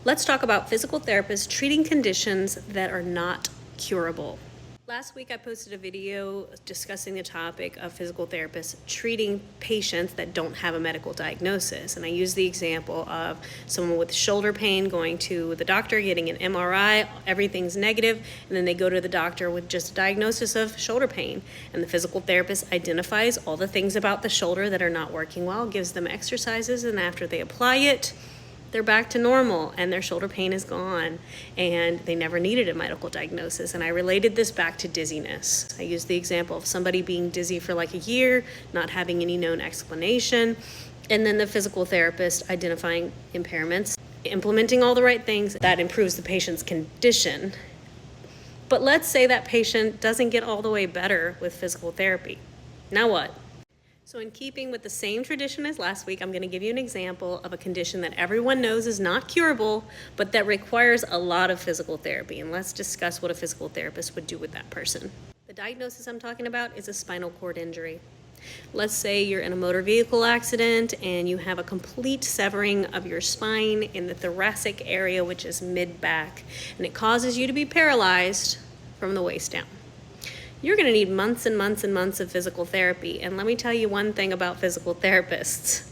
Let's talk about physical therapists treating conditions that are not curable. Last week I posted a video discussing the topic of physical therapists treating patients that don't have a medical diagnosis. And I used the example of someone with shoulder pain going to the doctor, getting an MRI, everything's negative, and then they go to the doctor with just a diagnosis of shoulder pain. And the physical therapist identifies all the things about the shoulder that are not working well, gives them exercises, and after they apply it, they're back to normal and their shoulder pain is gone and they never needed a medical diagnosis. And I related this back to dizziness. I used the example of somebody being dizzy for like a year, not having any known explanation, and then the physical therapist identifying impairments, implementing all the right things that improves the patient's condition. But let's say that patient doesn't get all the way better with physical therapy. Now what? So in keeping with the same tradition as last week, I'm going to give you an example of a condition that everyone knows is not curable, but that requires a lot of physical therapy. And let's discuss what a physical therapist would do with that person. The diagnosis I'm talking about is a spinal cord injury. Let's say you're in a motor vehicle accident and you have a complete severing of your spine in the thoracic area, which is mid-back, and it causes you to be paralyzed from the waist down. You're going to need months and months and months of physical therapy. And let me tell you one thing about physical therapists.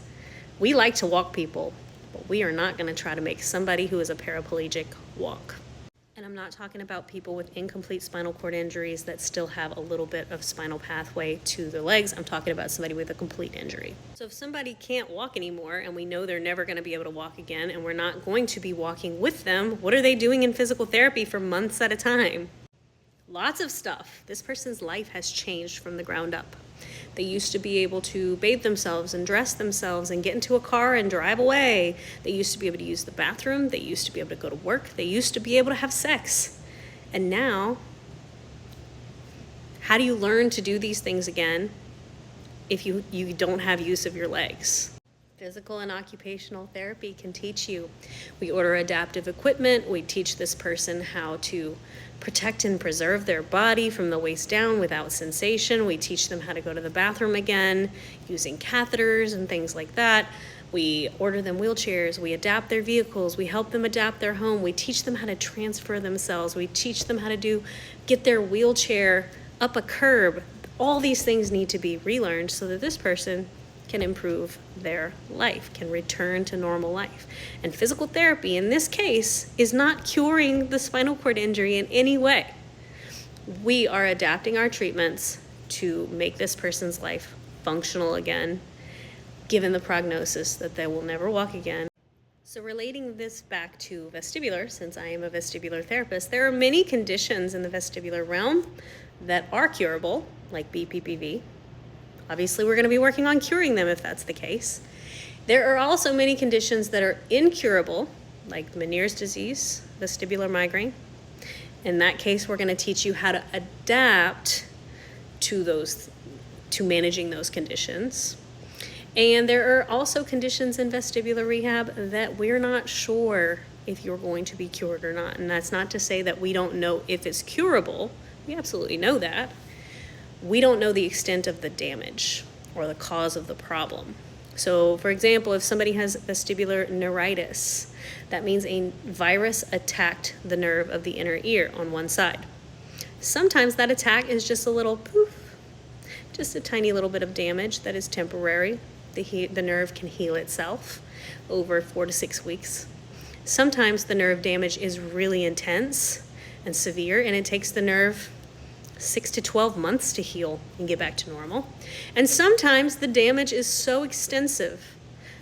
We like to walk people, but we are not going to try to make somebody who is a paraplegic walk. And I'm not talking about people with incomplete spinal cord injuries that still have a little bit of spinal pathway to their legs. I'm talking about somebody with a complete injury. So if somebody can't walk anymore and we know they're never going to be able to walk again and we're not going to be walking with them, what are they doing in physical therapy for months at a time? Lots of stuff. This person's life has changed from the ground up. They used to be able to bathe themselves and dress themselves and get into a car and drive away. They used to be able to use the bathroom. They used to be able to go to work. They used to be able to have sex. And now, how do you learn to do these things again if you don't have use of your legs? Physical and occupational therapy can teach you. We order adaptive equipment. We teach this person how to protect and preserve their body from the waist down without sensation. We teach them how to go to the bathroom again using catheters and things like that. We order them wheelchairs. We adapt their vehicles. We help them adapt their home. We teach them how to transfer themselves. We teach them how to get their wheelchair up a curb. All these things need to be relearned so that this person can improve their life, can return to normal life. And physical therapy in this case is not curing the spinal cord injury in any way. We are adapting our treatments to make this person's life functional again, given the prognosis that they will never walk again. So relating this back to vestibular, since I am a vestibular therapist, there are many conditions in the vestibular realm that are curable, like BPPV. Obviously, we're going to be working on curing them if that's the case. There are also many conditions that are incurable, like Meniere's disease, vestibular migraine. In that case, we're going to teach you how to adapt to managing those conditions. And there are also conditions in vestibular rehab that we're not sure if you're going to be cured or not. And that's not to say that we don't know if it's curable. We absolutely know that. We don't know the extent of the damage or the cause of the problem. So, for example, if somebody has vestibular neuritis, that means a virus attacked the nerve of the inner ear on one side. Sometimes that attack is just a little poof, just a tiny little bit of damage that is temporary. The nerve can heal itself over 4 to 6 weeks. Sometimes the nerve damage is really intense and severe, and it takes the nerve 6 to 12 months to heal and get back to normal. And sometimes the damage is so extensive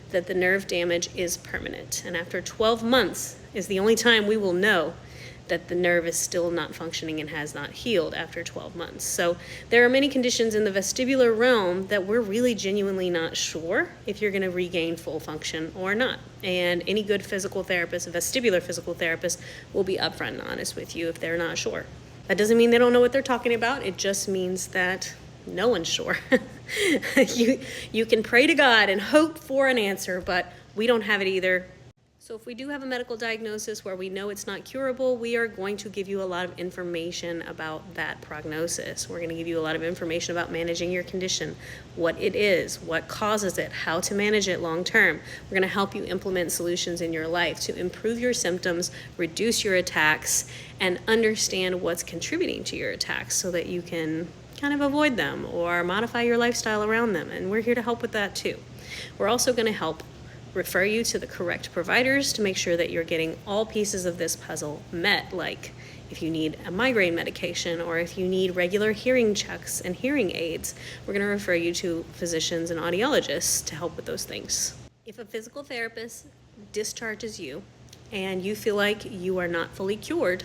that the nerve damage is permanent. And after 12 months is the only time we will know that the nerve is still not functioning and has not healed after 12 months. So there are many conditions in the vestibular realm that we're really genuinely not sure if you're going to regain full function or not. And any good physical therapist, a vestibular physical therapist, will be upfront and honest with you if they're not sure. That doesn't mean they don't know what they're talking about. It just means that no one's sure. You can pray to God and hope for an answer, but we don't have it either. So if we do have a medical diagnosis where we know it's not curable, we are going to give you a lot of information about that prognosis. We're going to give you a lot of information about managing your condition, what it is, what causes it, how to manage it long term. We're going to help you implement solutions in your life to improve your symptoms, reduce your attacks, and understand what's contributing to your attacks so that you can kind of avoid them or modify your lifestyle around them. And we're here to help with that too. We're also going to help refer you to the correct providers to make sure that you're getting all pieces of this puzzle met, like if you need a migraine medication or if you need regular hearing checks and hearing aids, we're going to refer you to physicians and audiologists to help with those things. If a physical therapist discharges you and you feel like you are not fully cured,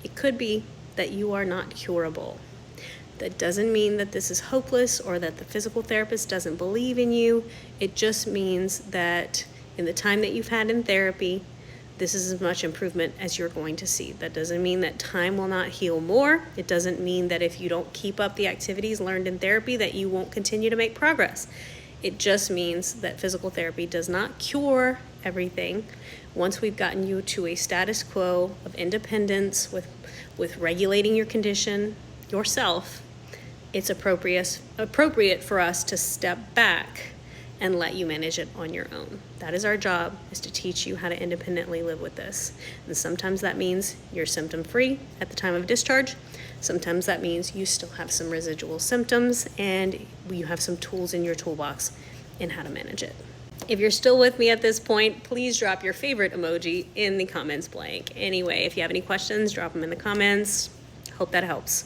it could be that you are not curable. That doesn't mean that this is hopeless or that the physical therapist doesn't believe in you. It just means that in the time that you've had in therapy, this is as much improvement as you're going to see. That doesn't mean that time will not heal more. It doesn't mean that if you don't keep up the activities learned in therapy that you won't continue to make progress. It just means that physical therapy does not cure everything. Once we've gotten you to a status quo of independence with regulating your condition yourself, it's appropriate for us to step back and let you manage it on your own. That is our job, is to teach you how to independently live with this. And sometimes that means you're symptom-free at the time of discharge. Sometimes that means you still have some residual symptoms and you have some tools in your toolbox in how to manage it. If you're still with me at this point, please drop your favorite emoji in the comments blank. Anyway, if you have any questions, drop them in the comments. Hope that helps.